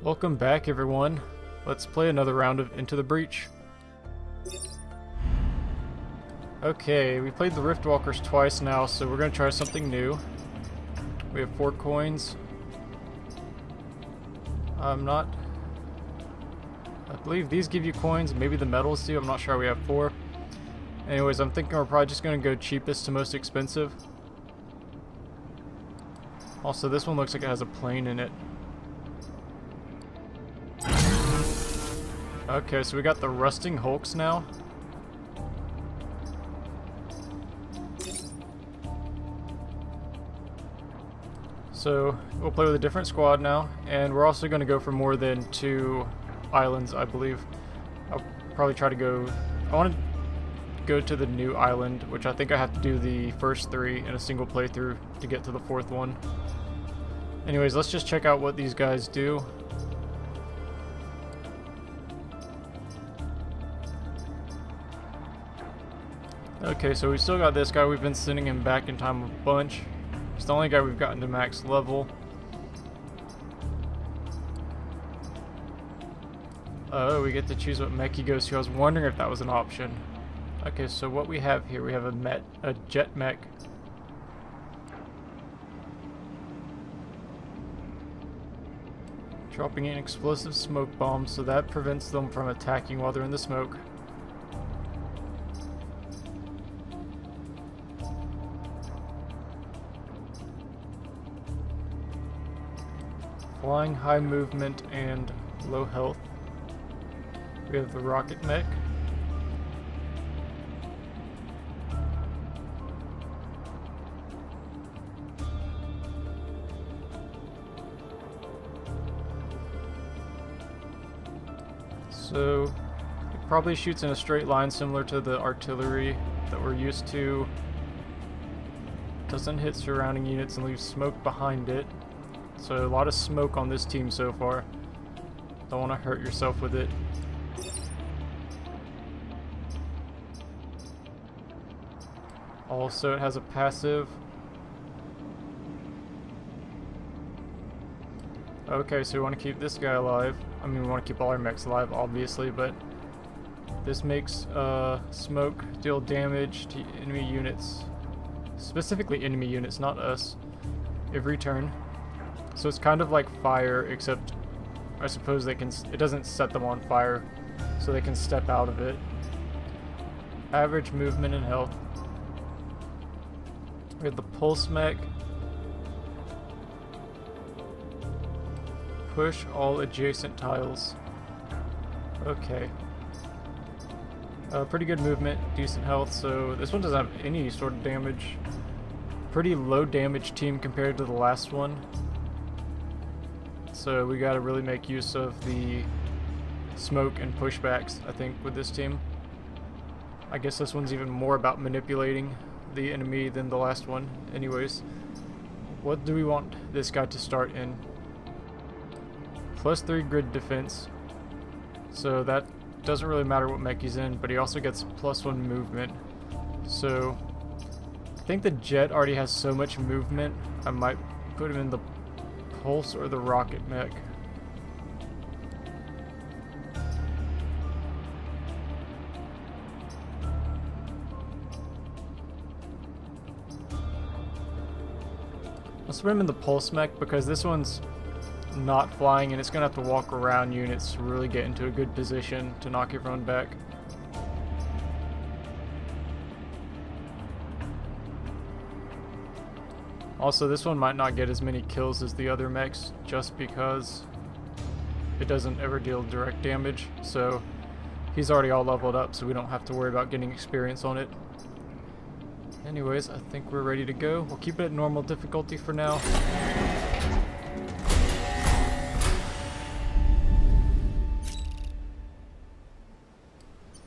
Welcome back, everyone. Let's play another round of Into the Breach. Okay, we played the Riftwalkers twice now, so we're going to try something new. We have 4 coins. I believe these give you coins, maybe the medals do, I'm not sure. We have 4. Anyways, I'm thinking we're probably just going to go cheapest to most expensive. Also, this one looks like it has a plane in it. Okay, so we got the Rusting Hulks now. So we'll play with a different squad now, and we're also going to go for more than 2 islands, I believe. I'll probably try to go... I want to go to the new island, which I think I have to do the first 3 in a single playthrough to get to the 4th one. Anyways, let's just check out what these guys do. Okay, so we still got this guy. We've been sending him back in time a bunch. It's the only guy we've gotten to max level. Oh, we get to choose what mech he goes to. I was wondering if that was an option. Okay, so what we have here, we have a jet mech. Dropping in explosive smoke bombs, so that prevents them from attacking while they're in the smoke. Flying, high movement, and low health. We have the rocket mech. So it probably shoots in a straight line similar to the artillery that we're used to. Doesn't hit surrounding units and leaves smoke behind it. So a lot of smoke on this team so far. Don't want to hurt yourself with it. Also, it has a passive. Okay, so we want to keep this guy alive. I mean, we want to keep all our mechs alive, obviously, but this makes smoke deal damage to enemy units. Specifically enemy units, not us. Every turn. So it's kind of like fire, except I suppose they can. It doesn't set them on fire, so they can step out of it. Average movement and health. We have the pulse mech. Push all adjacent tiles. Okay. Pretty good movement, decent health. So this one doesn't have any sort of damage. Pretty low damage team compared to the last one. So we gotta really make use of the smoke and pushbacks, I think, with this team. I guess this one's even more about manipulating the enemy than the last one. Anyways, what do we want this guy to start in? +3 grid defense. So that doesn't really matter what mech he's in, but he also gets +1 movement. So I think the jet already has so much movement, I might put him in the pulse or the rocket mech. Let's put him in the pulse mech because this one's not flying and it's gonna have to walk around units to really get into a good position to knock everyone back. Also, this one might not get as many kills as the other mechs just because it doesn't ever deal direct damage, so he's already all leveled up, so we don't have to worry about getting experience on it. Anyways, I think we're ready to go. We'll keep it at normal difficulty for now.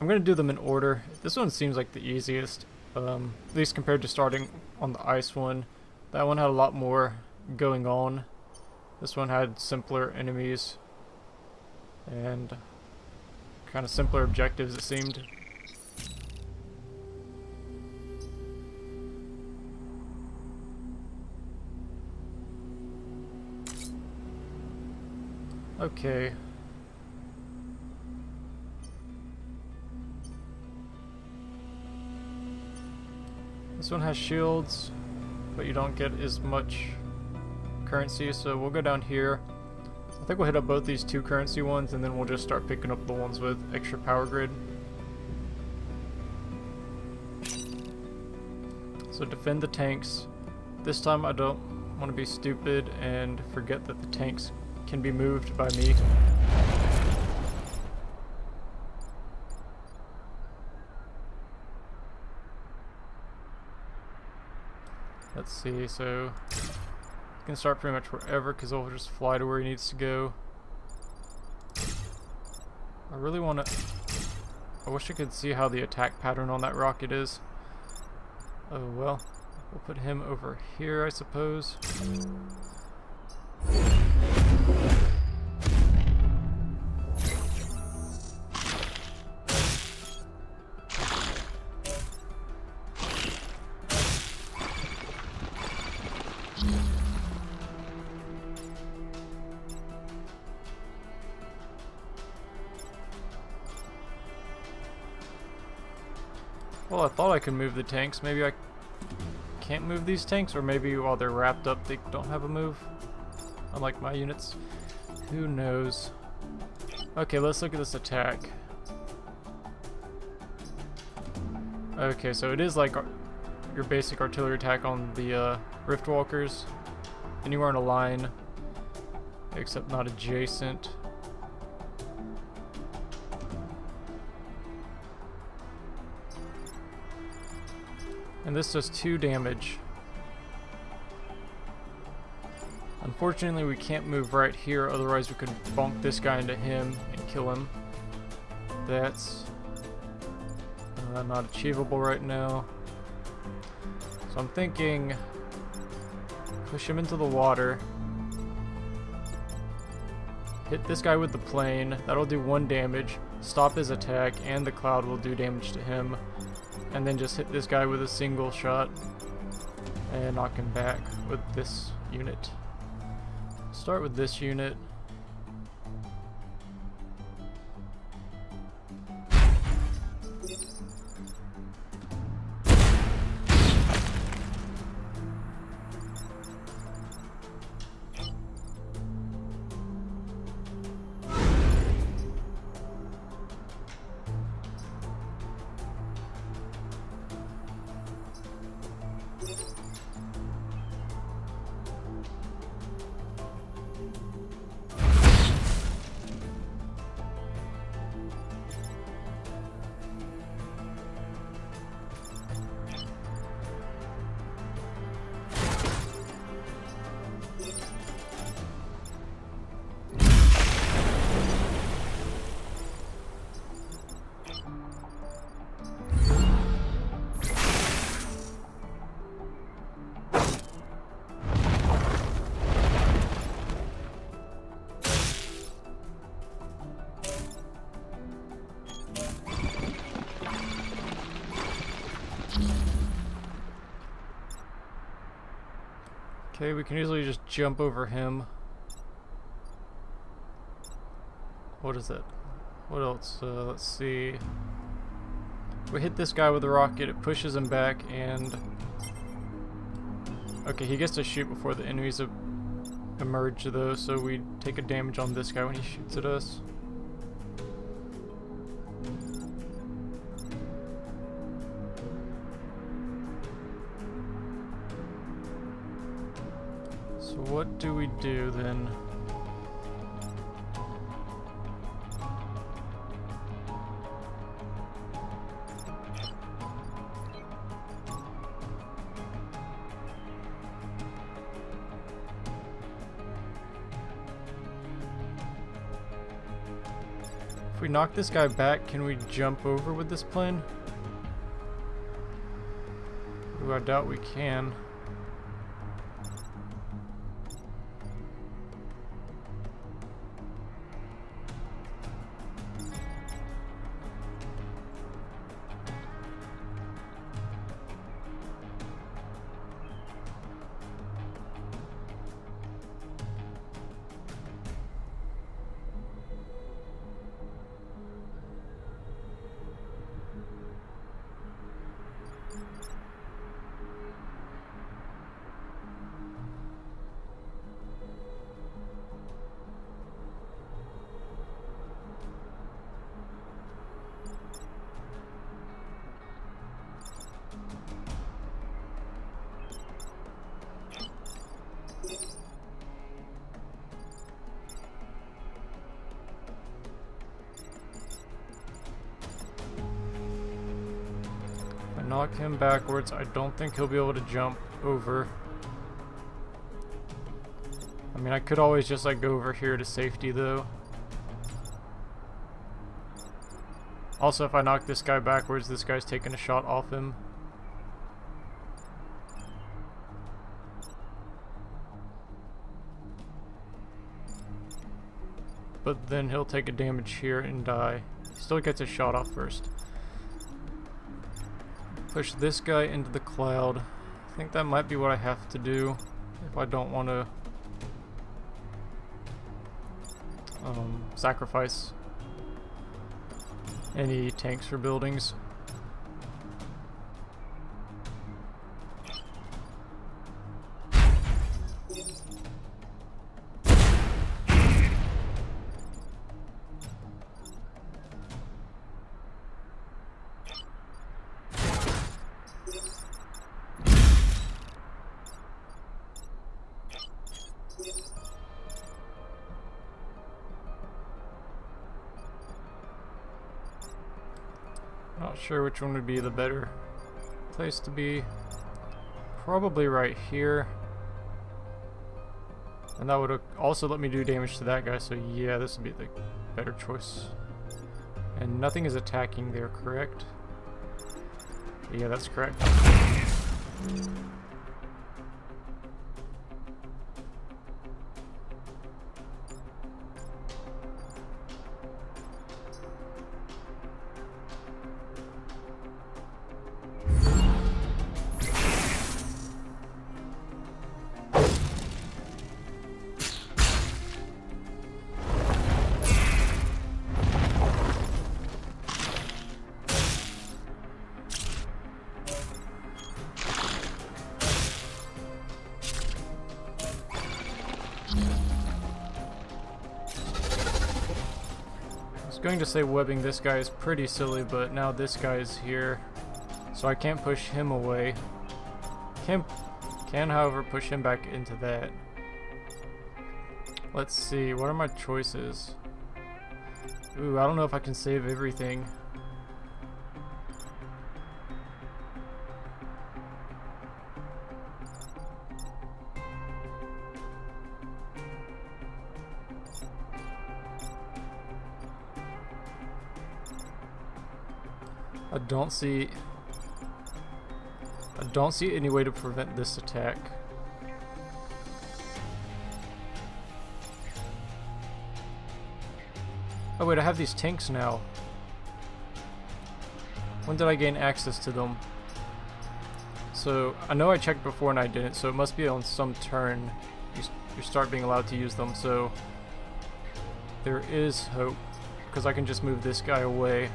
I'm going to do them in order. This one seems like the easiest, at least compared to starting on the ice one. That one had a lot more going on. This one had simpler enemies and kind of simpler objectives, it seemed. Okay. This one has shields, but you don't get as much currency, so we'll go down here. I think we'll hit up both these 2 currency ones, and then we'll just start picking up the ones with extra power grid. So defend the tanks. This time I don't want to be stupid and forget that the tanks can be moved by me. Let's see, so you can start pretty much wherever because it'll just fly to where he needs to go. I really want to... I wish I could see how the attack pattern on that rocket is. Oh well, we'll put him over here, I suppose. Well, I thought I could move the tanks. Maybe I can't move these tanks, or maybe while they're wrapped up they don't have a move. Unlike my units. Who knows? Okay, let's look at this attack. Okay, so it is like your basic artillery attack on the Riftwalkers. Anywhere in a line, except not adjacent. And this does 2 damage. Unfortunately, we can't move right here, otherwise we could bonk this guy into him and kill him. That's not achievable right now. So I'm thinking, push him into the water. Hit this guy with the plane, that'll do 1 damage. Stop his attack, and the cloud will do damage to him. And then just hit this guy with a single shot and knock him back with this unit. Start with this unit. Okay, we can easily just jump over him. What is it? What else? Let's see. We hit this guy with a rocket, it pushes him back, and... Okay, he gets to shoot before the enemies emerge though, so we take a damage on this guy when he shoots at us. So what do we do then? If we knock this guy back, can we jump over with this plane? Ooh, I doubt we can. knock him backwards. I don't think he'll be able to jump over. I mean, I could always just like go over here to safety though. Also, if I knock this guy backwards, this guy's taking a shot off him. But then he'll take a damage here and die. He still gets a shot off first. Push this guy into the cloud. I think that might be what I have to do if I don't want to sacrifice any tanks for buildings. Not sure which one would be the better place to be. Probably right here. And that would also let me do damage to that guy, so yeah, this would be the better choice. And nothing is attacking there, correct? Yeah, that's correct. Going to say webbing this guy is pretty silly, but now this guy is here, so I can't push him away. Can however push him back into that. Let's see, what are my choices? Ooh, I don't know if I can save everything. I don't see any way to prevent this attack. Oh wait, I have these tanks now. When did I gain access to them? So, I know I checked before and I didn't, so it must be on some turn you start being allowed to use them, so there is hope, because I can just move this guy away.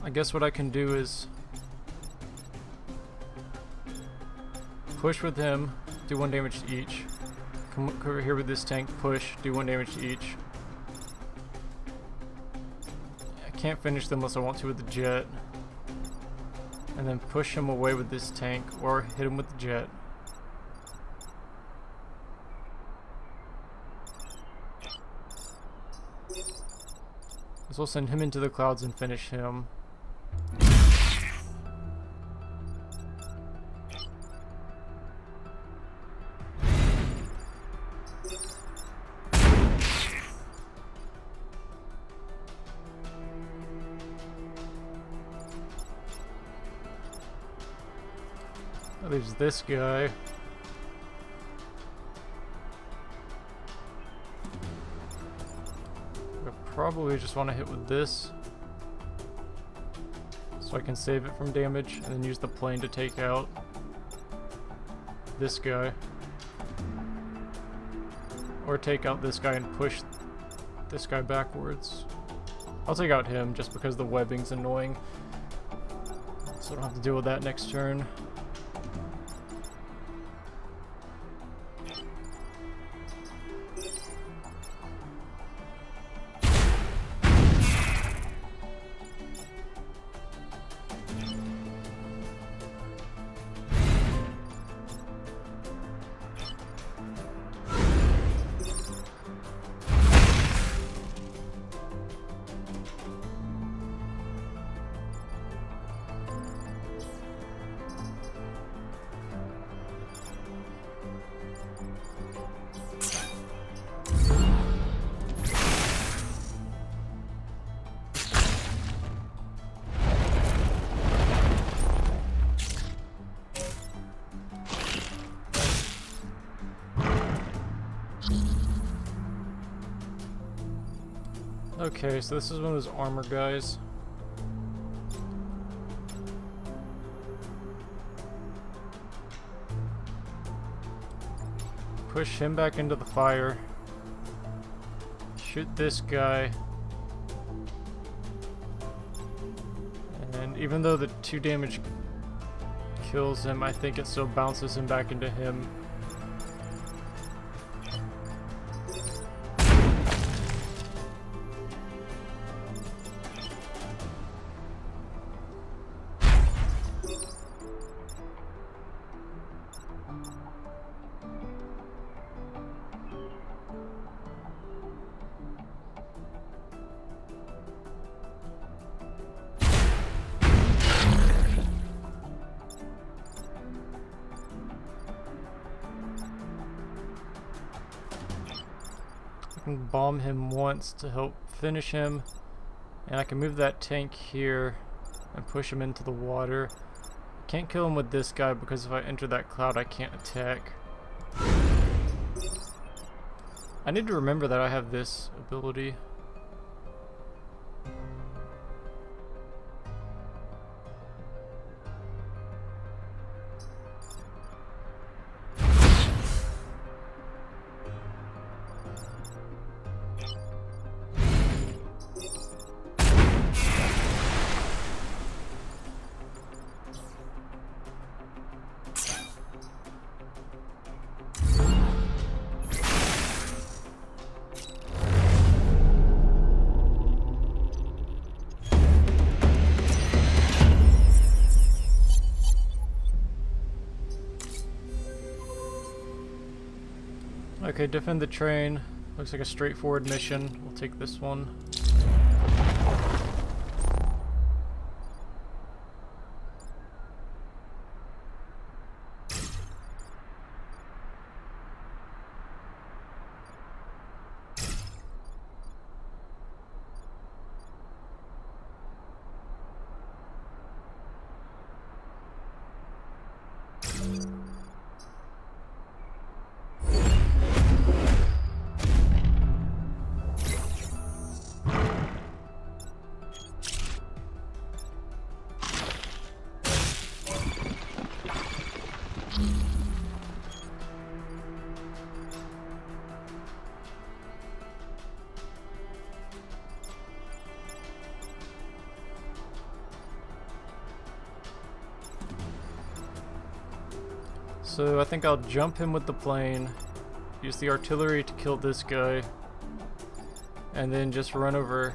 I guess what I can do is push with him, do 1 damage to each. Come over here with this tank, push, do 1 damage to each. I can't finish them unless I want to with the jet. And then push him away with this tank, or hit him with the jet. This will send him into the clouds and finish him. There's this guy. I probably just want to hit with this, so I can save it from damage, and then use the plane to take out this guy. Or take out this guy and push this guy backwards. I'll take out him just because the webbing's annoying. So I don't have to deal with that next turn. Okay, so this is one of those armor guys. Push him back into the fire. Shoot this guy. And even though the 2 damage kills him, I think it still bounces him back into him. I can bomb him once to help finish him, and I can move that tank here and push him into the water. I can't kill him with this guy because if I enter that cloud I can't attack. I need to remember that I have this ability. Okay, defend the train. Looks like a straightforward mission. We'll take this one. So I think I'll jump him with the plane, use the artillery to kill this guy, and then just run over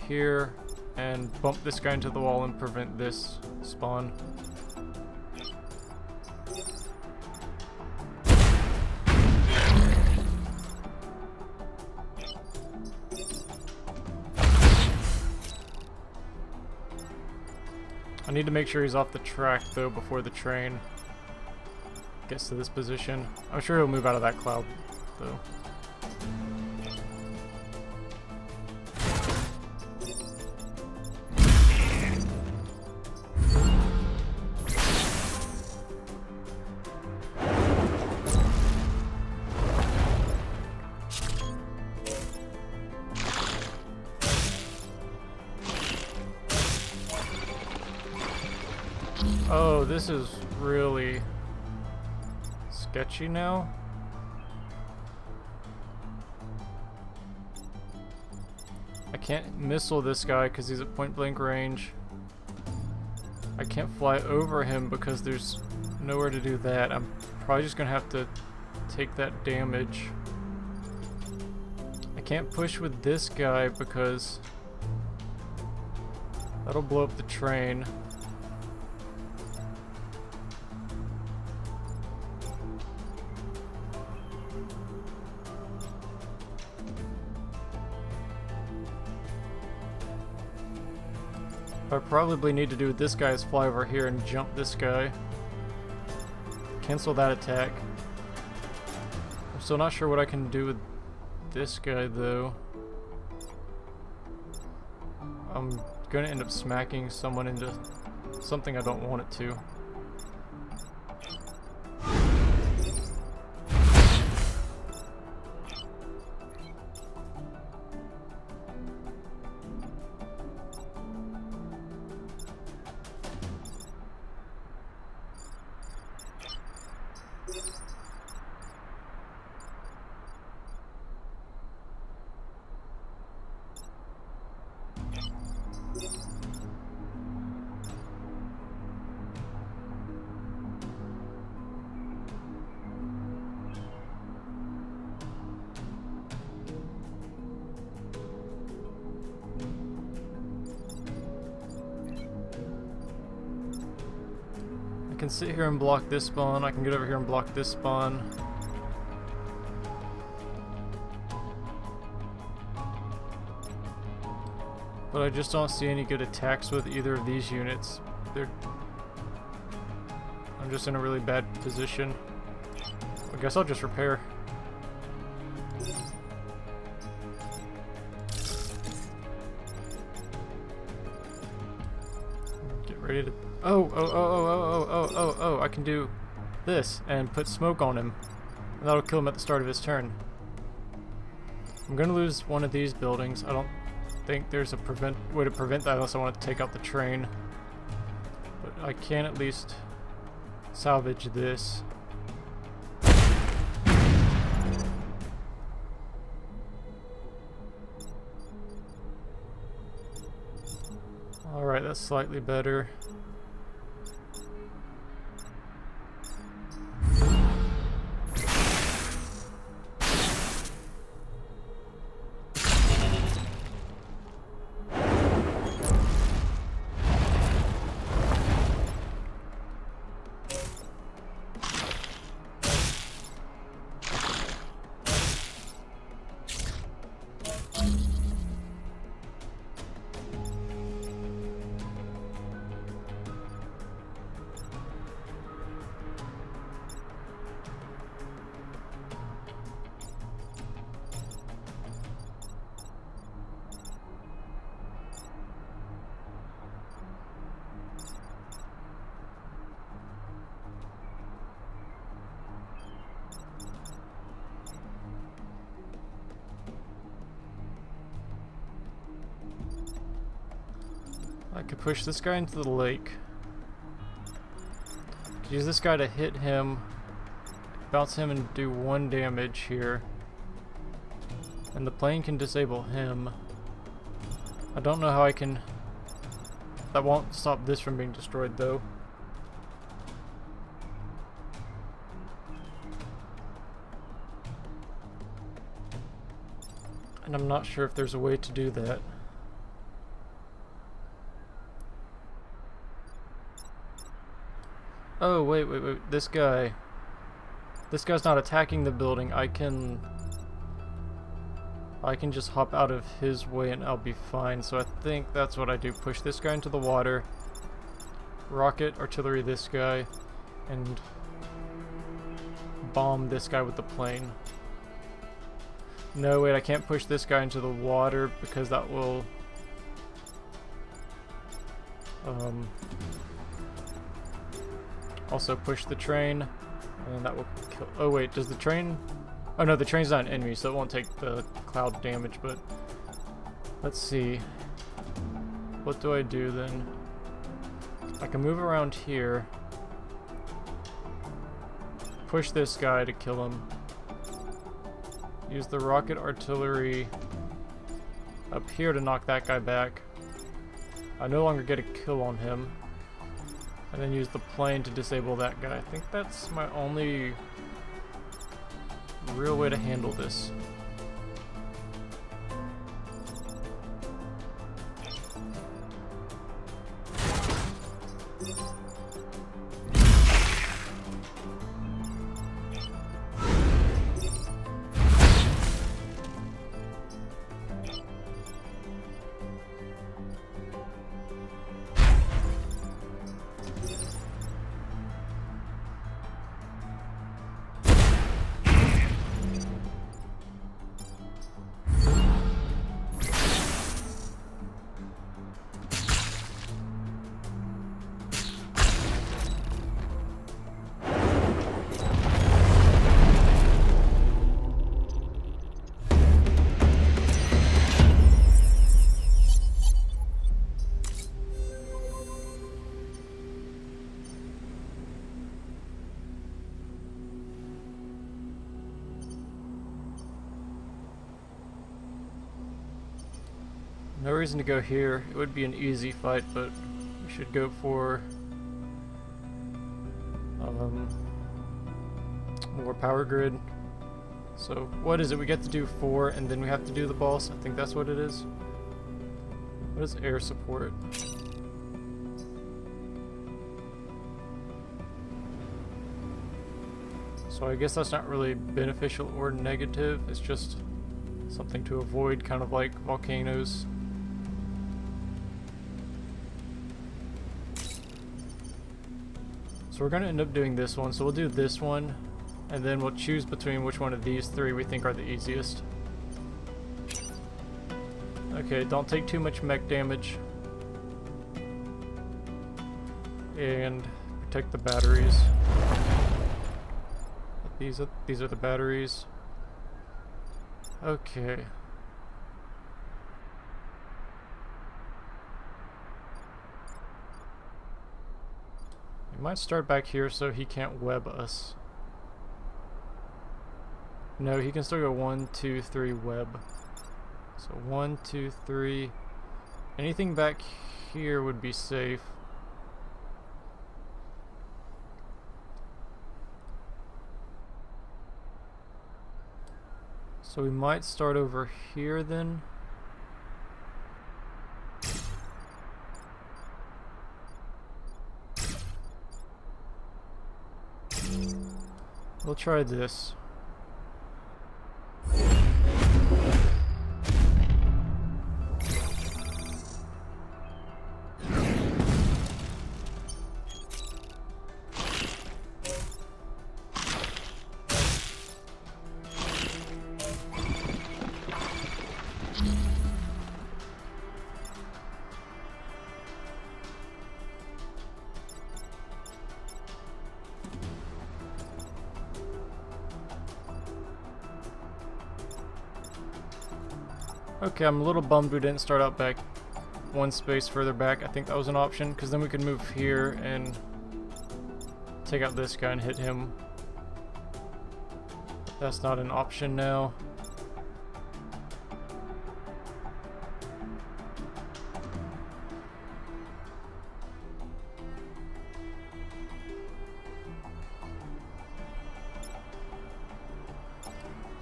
here and bump this guy into the wall and prevent this spawn. I need to make sure he's off the track though before the train gets to this position. I'm sure he'll move out of that cloud though. Oh, this is really sketchy now. can't missile this guy because he's at point blank range. I can't fly over him because there's nowhere to do that. I'm probably just gonna have to take that damage. I can't push with this guy because that'll blow up the train. What I probably need to do with this guy is fly over here and jump this guy. Cancel that attack. I'm still not sure what I can do with this guy though. I'm gonna end up smacking someone into something I don't want it to. I can sit here and block this spawn. I can get over here and block this spawn. But I just don't see any good attacks with either of these units. I'm just in a really bad position. I guess I'll just repair. Get ready to... Oh, I can do this and put smoke on him. And that'll kill him at the start of his turn. I'm gonna lose one of these buildings. I don't think there's a way to prevent that unless I want to take out the train. But I can at least salvage this. Alright, that's slightly better. I could push this guy into the lake. Use this guy to hit him, bounce him and do 1 damage here. And the plane can disable him. I don't know how I can... That won't stop this from being destroyed though. And I'm not sure if there's a way to do that. Oh, wait, this guy's not attacking the building. I can just hop out of his way and I'll be fine. So I think that's what I do. Push this guy into the water, rocket artillery this guy, and bomb this guy with the plane. No, wait, I can't push this guy into the water because that will... also push the train, and that will kill... Oh wait, does the train... Oh no, the train's not an enemy, so it won't take the cloud damage, but... Let's see. What do I do then? I can move around here. Push this guy to kill him. Use the rocket artillery. up here to knock that guy back. I no longer get a kill on him. And then use the plane to disable that guy. I think that's my only real way to handle this. No reason to go here. It would be an easy fight, but we should go for more power grid. So what is it? We get to do 4 and then we have to do the boss. I think that's what it is. What is air support? So I guess that's not really beneficial or negative. It's just something to avoid, kind of like volcanoes. So we're going to end up doing this one, so we'll do this one, and then we'll choose between which one of these 3 we think are the easiest. Okay, don't take too much mech damage. And protect the batteries. These are the batteries. Okay. We might start back here so he can't web us. No, he can still go 1, 2, 3 web. So 1, 2, 3. Anything back here would be safe. So we might start over here then. We'll try this. Okay, I'm a little bummed we didn't start out back 1 space further back. I think that was an option, because then we could move here and take out this guy and hit him. That's not an option now.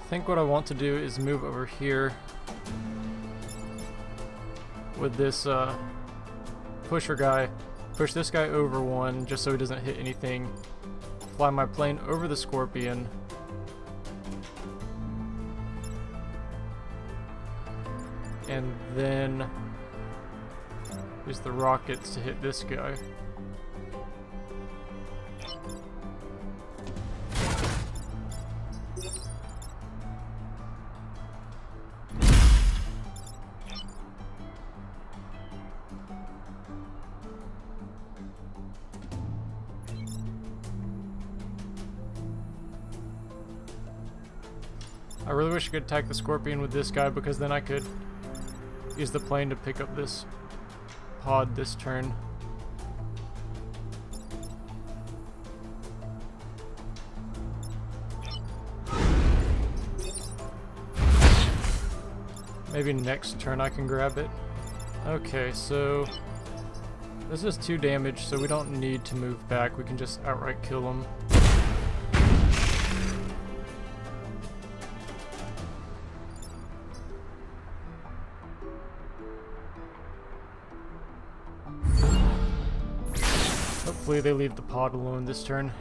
I think what I want to do is move over here with this pusher guy, push this guy over 1 just so he doesn't hit anything, fly my plane over the Scorpion, and then use the rockets to hit this guy. I really wish I could attack the Scorpion with this guy, because then I could use the plane to pick up this pod this turn. Maybe next turn I can grab it. Okay, so this is 2 damage, so we don't need to move back. We can just outright kill him. Hopefully they leave the pod alone this turn.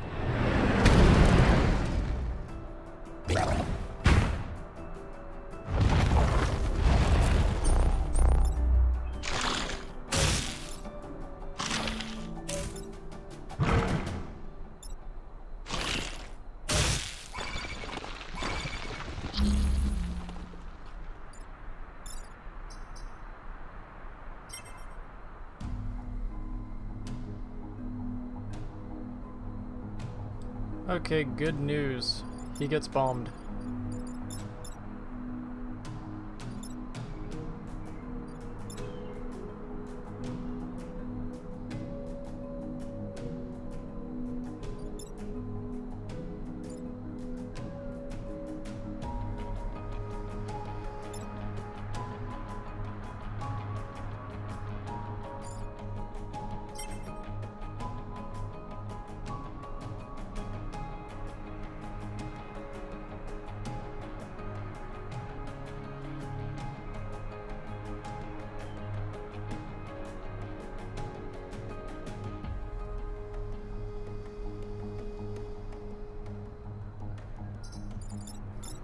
Okay, good news. He gets bombed.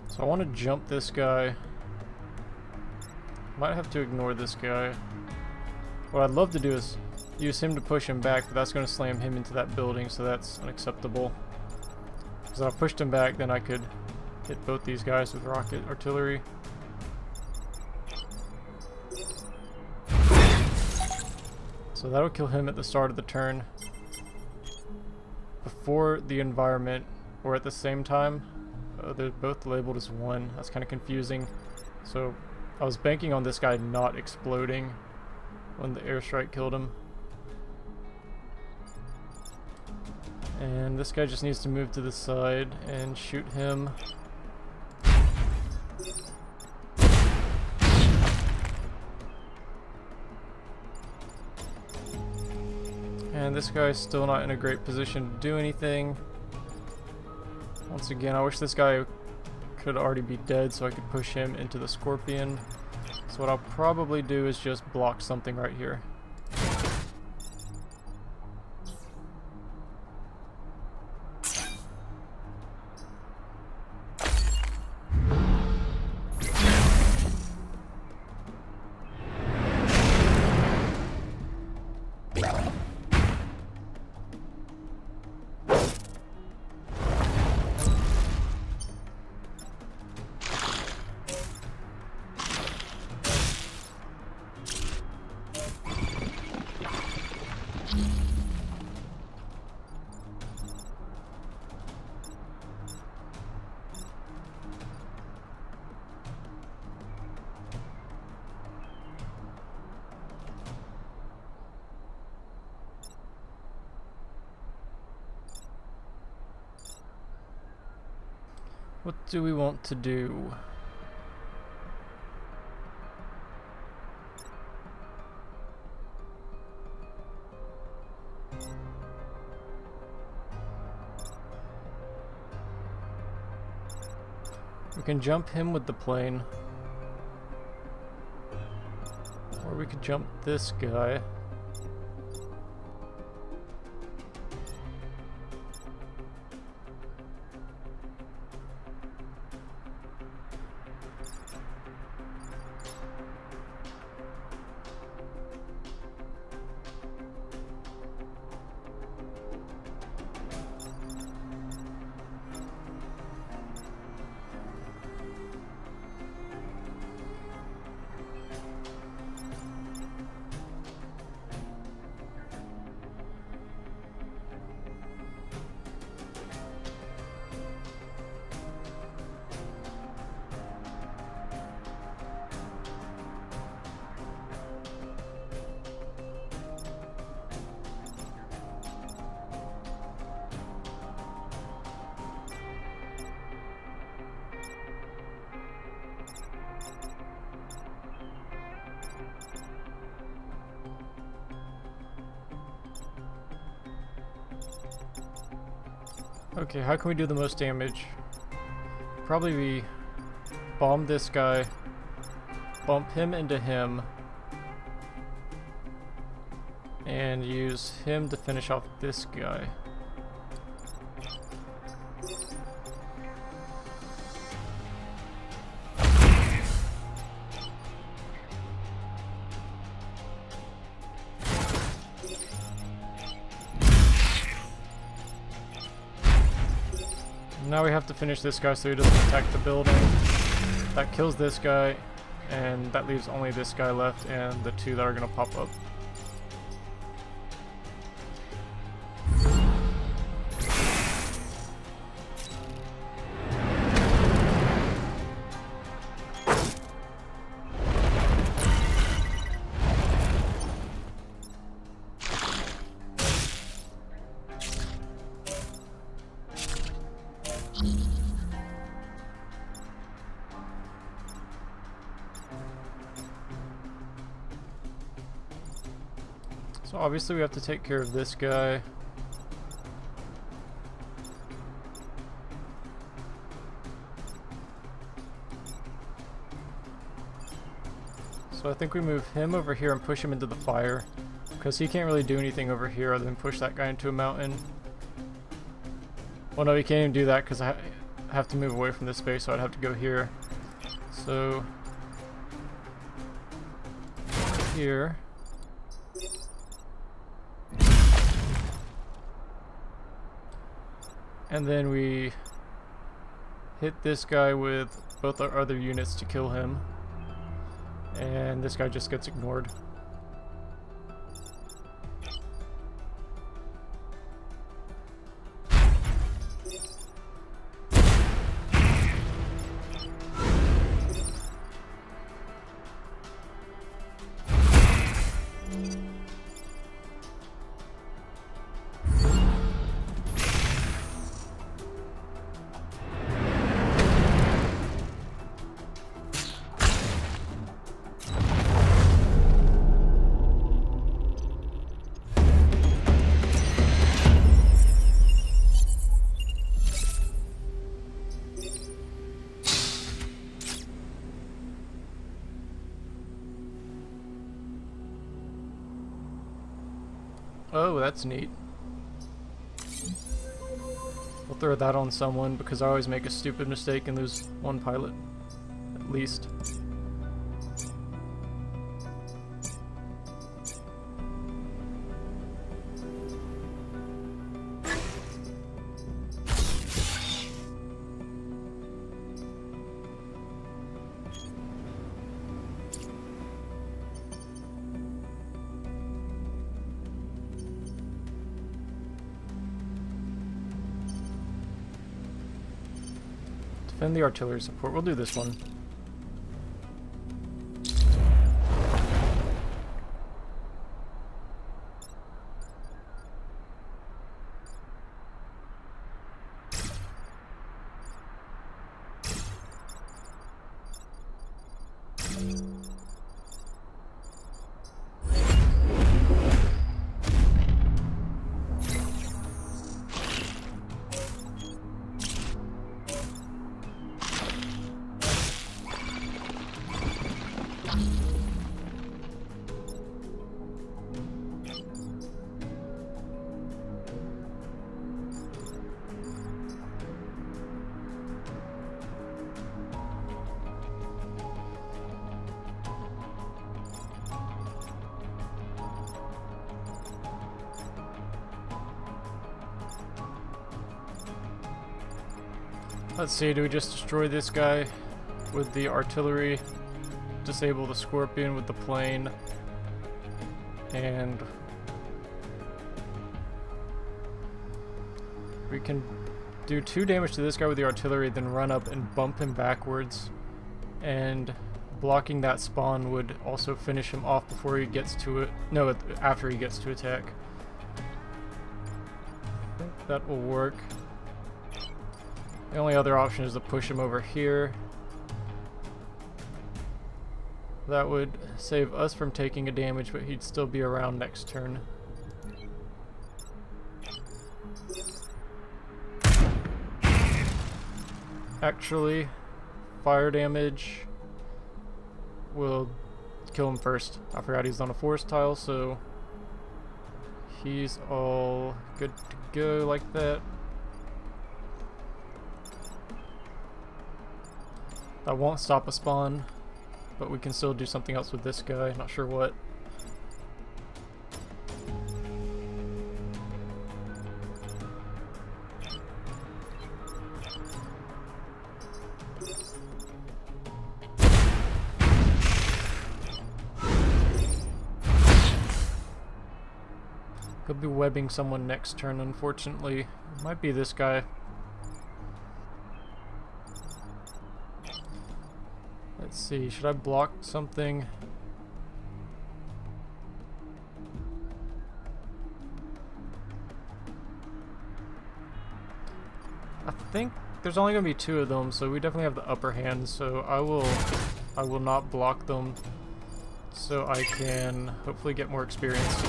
So I want to jump this guy. Might have to ignore this guy. What I'd love to do is use him to push him back, but that's going to slam him into that building, so that's unacceptable. Because if I pushed him back, then I could hit both these guys with rocket artillery. So that'll kill him at the start of the turn. Before the environment, or at the same time. They're both labeled as 1. That's kind of confusing. So I was banking on this guy not exploding when the airstrike killed him. And this guy just needs to move to the side and shoot him. And this guy's still not in a great position to do anything. Once again, I wish this guy could already be dead so I could push him into the Scorpion. So what I'll probably do is just block something right here. What do we want to do? We can jump him with the plane. Or we could jump this guy. Okay, how can we do the most damage? Probably we bomb this guy, bump him into him, and use him to finish off this guy. Now we have to finish this guy so he doesn't attack the building. That kills this guy, and that leaves only this guy left and the two that are going to pop up. So obviously we have to take care of this guy. So I think we move him over here and push him into the fire, because he can't really do anything over here other than push that guy into a mountain. Well, no, he can't even do that because I have to move away from this space, so I'd have to go here. So here. And then we hit this guy with both our other units to kill him. And this guy just gets ignored. Oh, that's neat. We'll throw that on someone because I always make a stupid mistake and lose one pilot, at least. Defend the artillery support. We'll do this one. Let's see, do we just destroy this guy with the artillery, disable the Scorpion with the plane, and we can do 2 damage to this guy with the artillery, then run up and bump him backwards, and blocking that spawn would also finish him off before he gets to it. No, after he gets to attack. I think that will work. The only other option is to push him over here. That would save us from taking a damage, but he'd still be around next turn. Actually, fire damage will kill him first. I forgot he's on a forest tile, so he's all good to go like that. That won't stop a spawn, but we can still do something else with this guy, not sure what. Could be webbing someone next turn, unfortunately. It might be this guy. Let's see, should I block something? I think there's only gonna be 2 of them, so we definitely have the upper hand, so I will not block them so I can hopefully get more experience.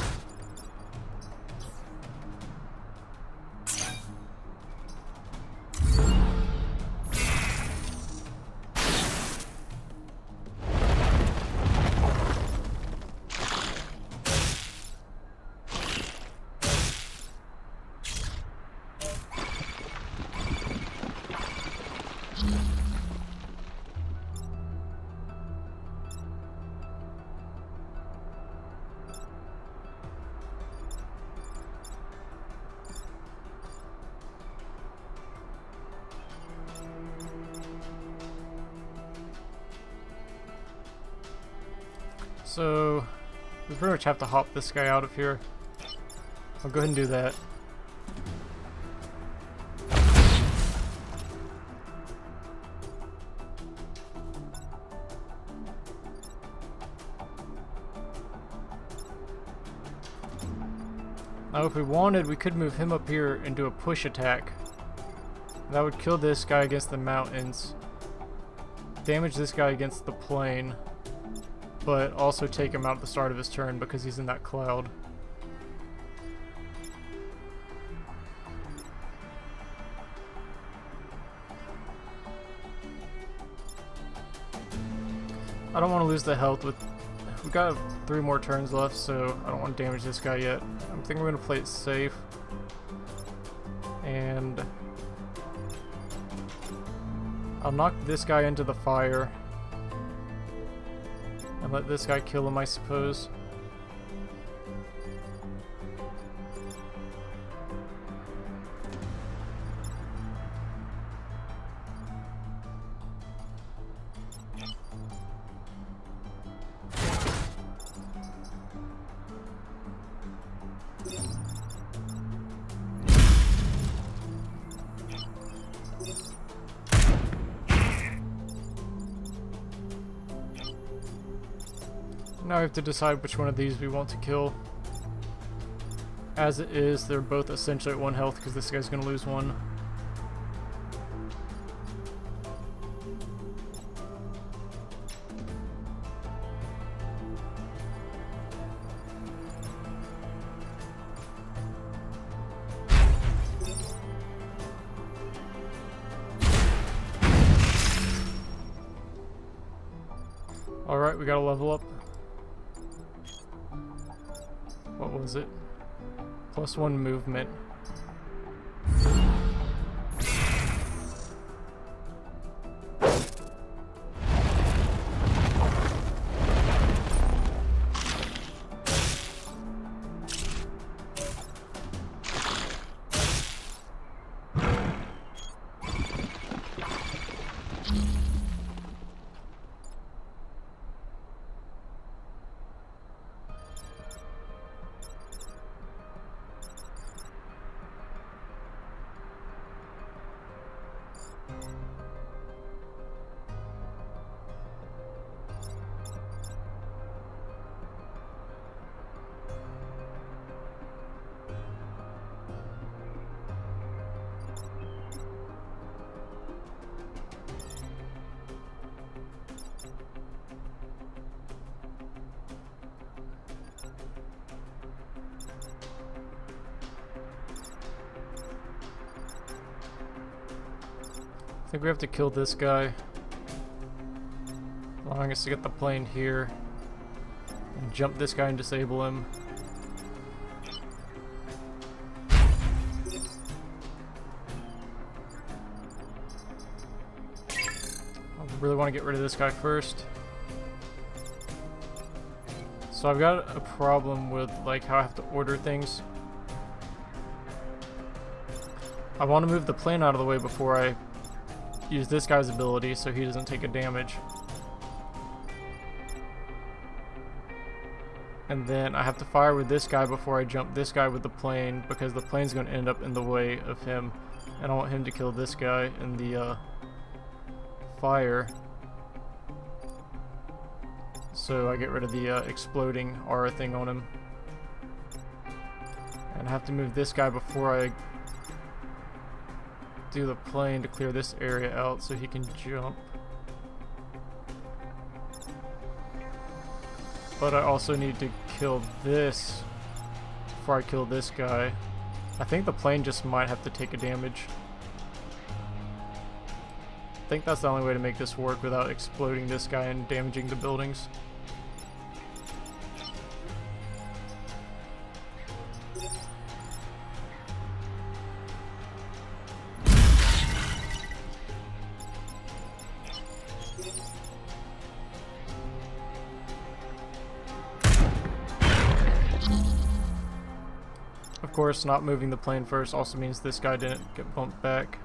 So, we pretty much have to hop this guy out of here. I'll go ahead and do that. Now if we wanted, we could move him up here and do a push attack. That would kill this guy against the mountains, damage this guy against the plane, but also take him out at the start of his turn because he's in that cloud. I don't want to lose the health with... We've got 3 more turns left, so I don't want to damage this guy yet. I'm thinking we're going to play it safe. And I'll knock this guy into the fire. And let this guy kill him, I suppose. Now we have to decide which one of these we want to kill. As it is, they're both essentially at 1 health because this guy's going to lose 1. Alright, we got to level up. What was it? +1 movement. think we have to kill this guy, allowing us to get the plane here and jump this guy and disable him. I really want to get rid of this guy first. So I've got a problem with like how I have to order things. I want to move the plane out of the way before I use this guy's ability so he doesn't take a damage. And then I have to fire with this guy before I jump this guy with the plane, because the plane's going to end up in the way of him. And I want him to kill this guy in the fire. So I get rid of the exploding aura thing on him. And I have to move this guy before I do the plane to clear this area out so he can jump. But I also need to kill this before I kill this guy. I think the plane just might have to take a damage. I think that's the only way to make this work without exploding this guy and damaging the buildings. Of course, not moving the plane first also means this guy didn't get bumped back,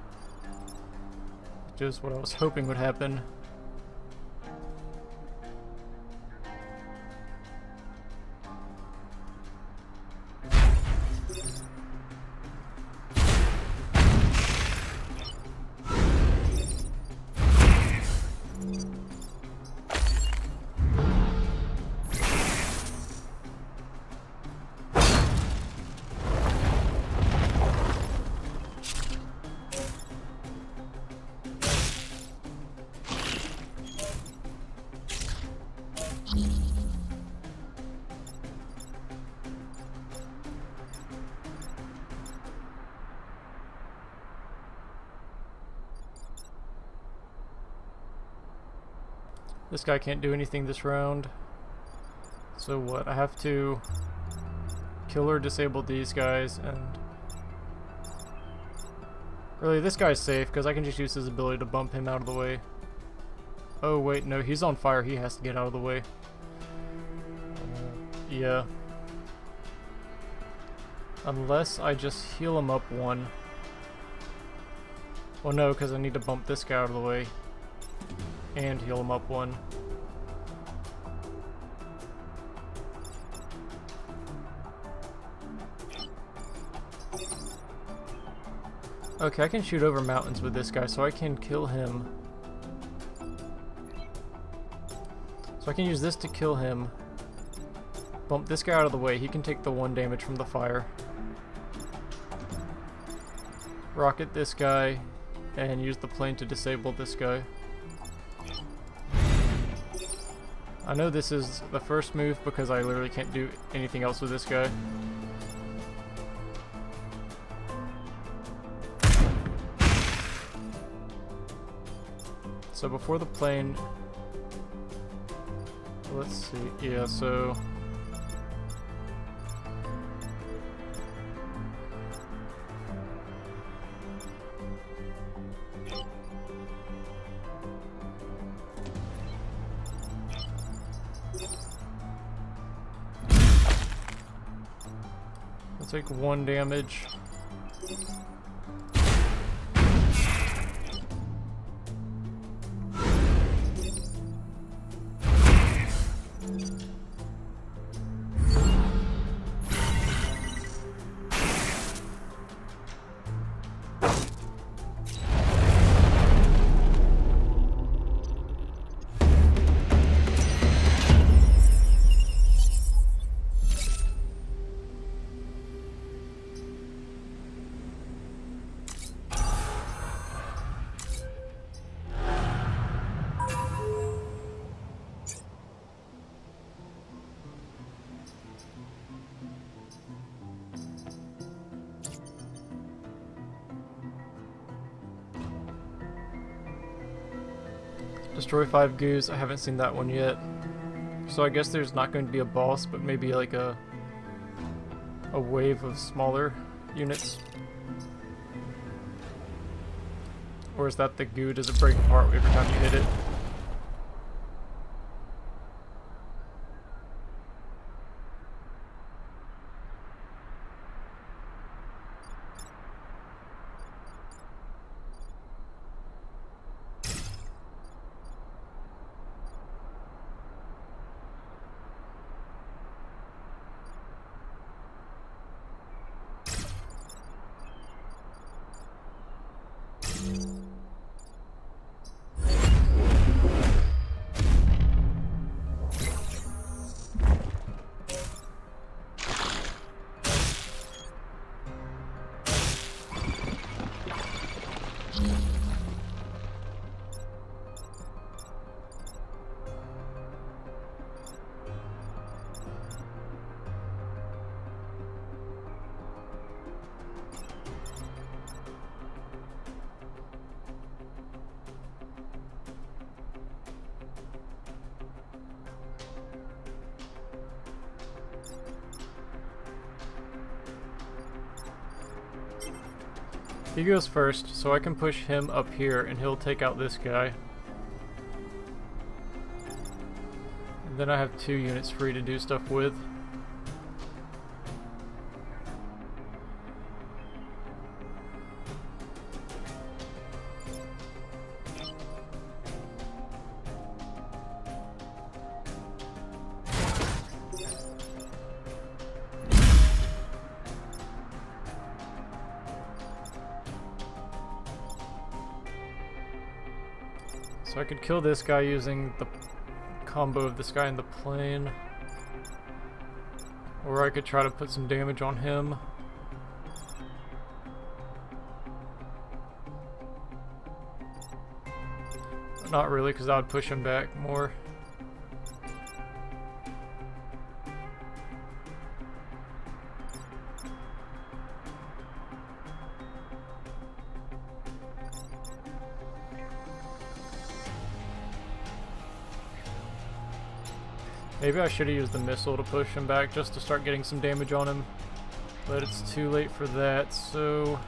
which is what I was hoping would happen. This guy can't do anything this round. So what? I have to kill or disable these guys, and really this guy's safe because I can just use his ability to bump him out of the way. Oh wait, no, he's on fire. He has to get out of the way. Yeah. Unless I just heal him up one. Well, no, because I need to bump this guy out of the way and heal him up one. Okay, I can shoot over mountains with this guy, so I can kill him. So I can use this to kill him. Bump this guy out of the way. He can take the 1 damage from the fire. Rocket this guy, and use the plane to disable this guy. I know this is the first move because I literally can't do anything else with this guy. So before the plane, let's see, yeah, so I'll take 1 damage. Destroy 5 goos. I haven't seen that one yet. So I guess there's not going to be a boss, but maybe like a wave of smaller units. Or is that the goo? Does it break apart every time you hit it? He goes first, so I can push him up here and he'll take out this guy. And then I have 2 units free to do stuff with. So I could kill this guy using the combo of this guy in the plane. Or I could try to put some damage on him. But not really, because that would push him back more. Maybe I should have used the missile to push him back just to start getting some damage on him. But it's too late for that, so...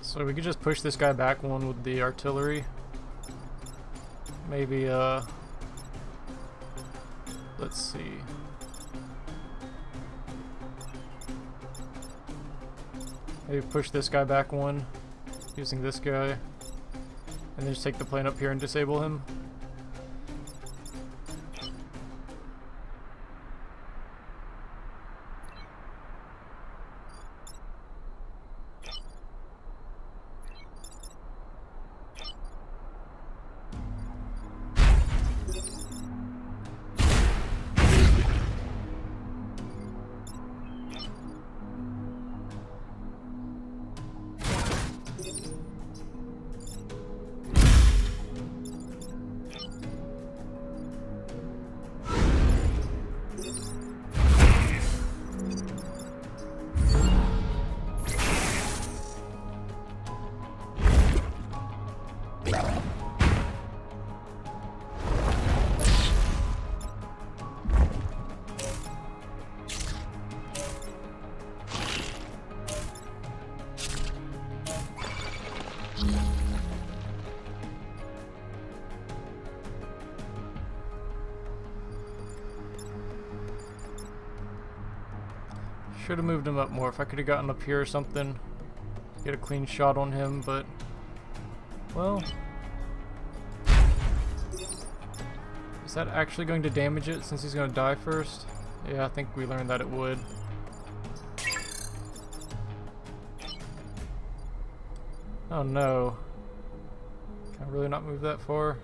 So we could just push this guy back one with the artillery. Maybe, let's see. Maybe push this guy back one using this guy. And then just take the plane up here and disable him. Should have moved him up more. If I could have gotten up here or something, get a clean shot on him, but well, Is that actually going to damage it since he's going to die first? Yeah, I think we learned that it would. Oh no. Can I really not move that far?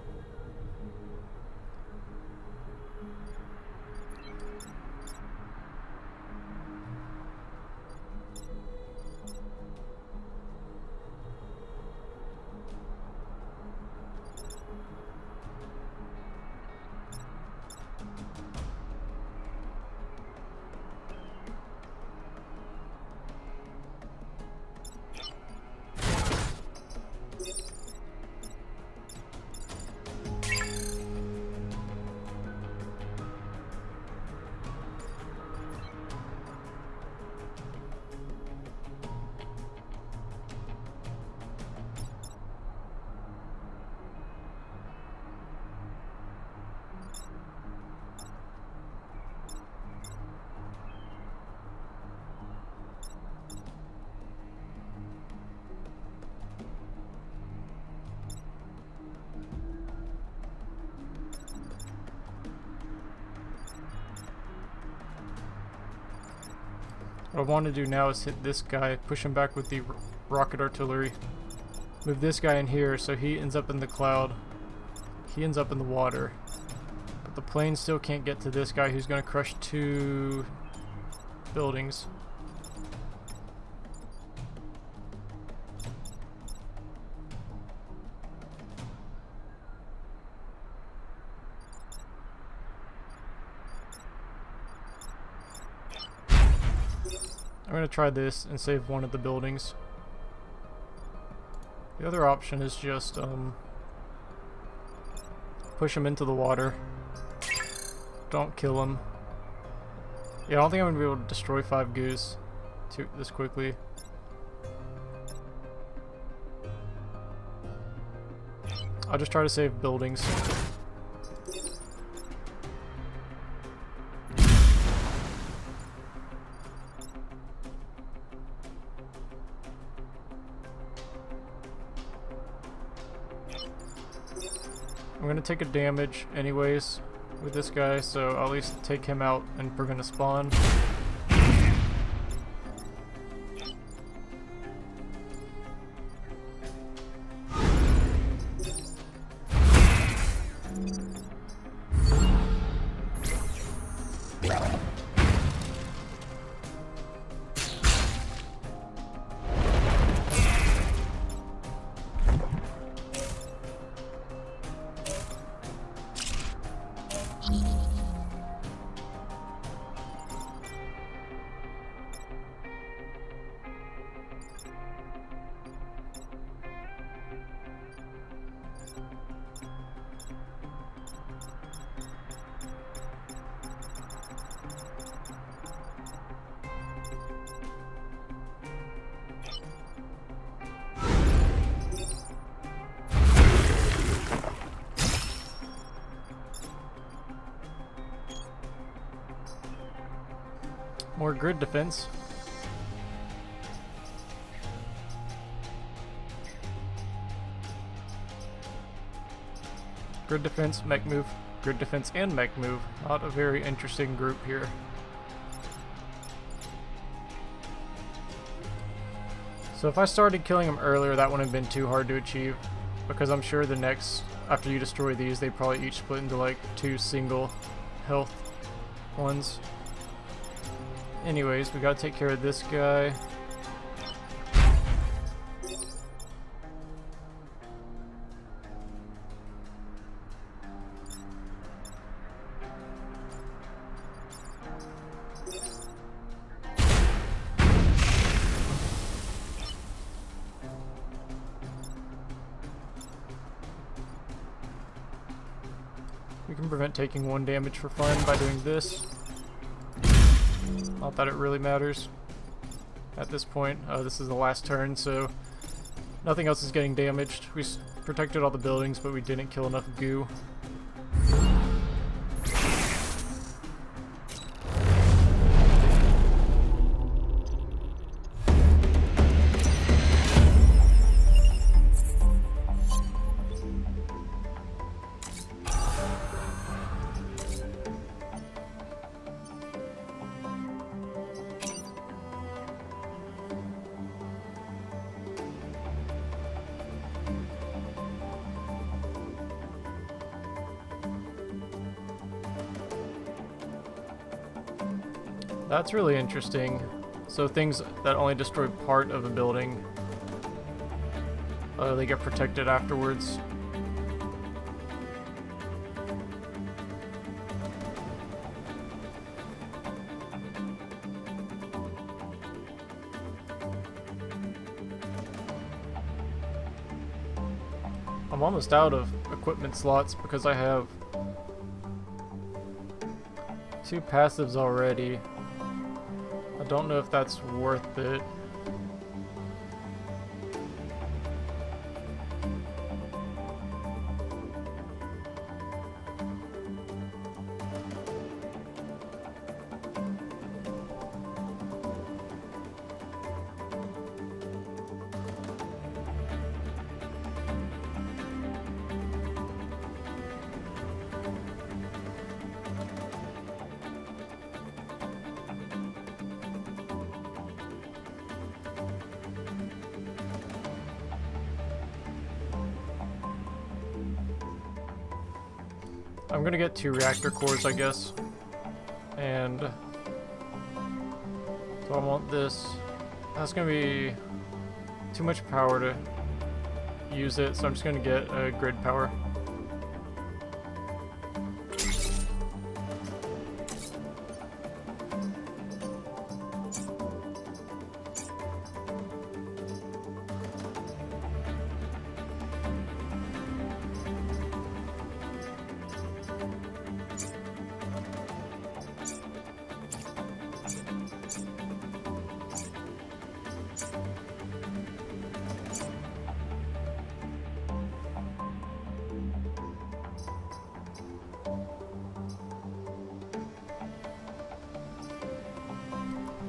What I want to do now is hit this guy, push him back with the rocket artillery. Move this guy in here so he ends up in the cloud. He ends up in the water. But the plane still can't get to this guy who's going to crush 2 buildings. I'm going to try this and save one of the buildings. The other option is just push him into the water. Don't kill him. Yeah, I don't think I'm going to be able to destroy 5 goose this quickly. I'll just try to save buildings. I'm gonna take a damage anyways with this guy, so I'll at least take him out and prevent a spawn. More grid defense. Grid defense, mech move. Grid defense and mech move. Not a very interesting group here. So if I started killing them earlier, that wouldn't have been too hard to achieve, because I'm sure the next, after you destroy these, they probably each split into like 2 single health ones. Anyways, we gotta take care of this guy. We can prevent taking 1 damage for fun by doing this. Not that it really matters at this point. This is the last turn, so nothing else is getting damaged. We protected all the buildings, but we didn't kill enough goo. That's really interesting. So things that only destroy part of a building, they get protected afterwards. I'm almost out of equipment slots because I have 2 passives already. I don't know if that's worth it. I'm gonna get 2 reactor cores, I guess. And so I want this. That's gonna be too much power to use it, so I'm just gonna get grid power.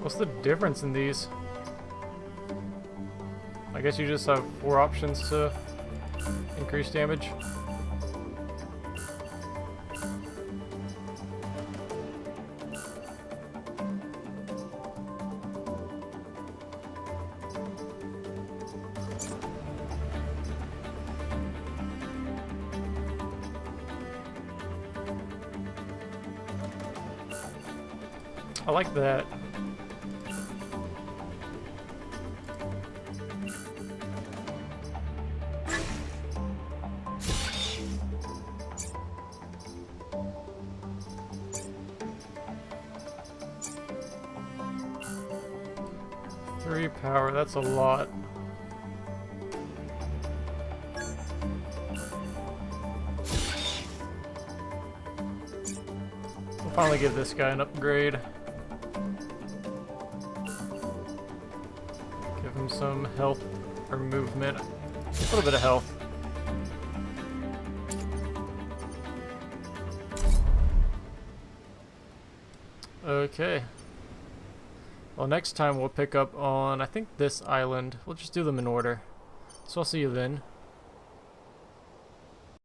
What's the difference in these? I guess you just have 4 options to increase damage. I like that. Three power, that's a lot. We'll finally give this guy an upgrade. Give him some health or movement. A little bit of health. Okay. Well, next time we'll pick up on, I think, this island. We'll just do them in order. So I'll see you then.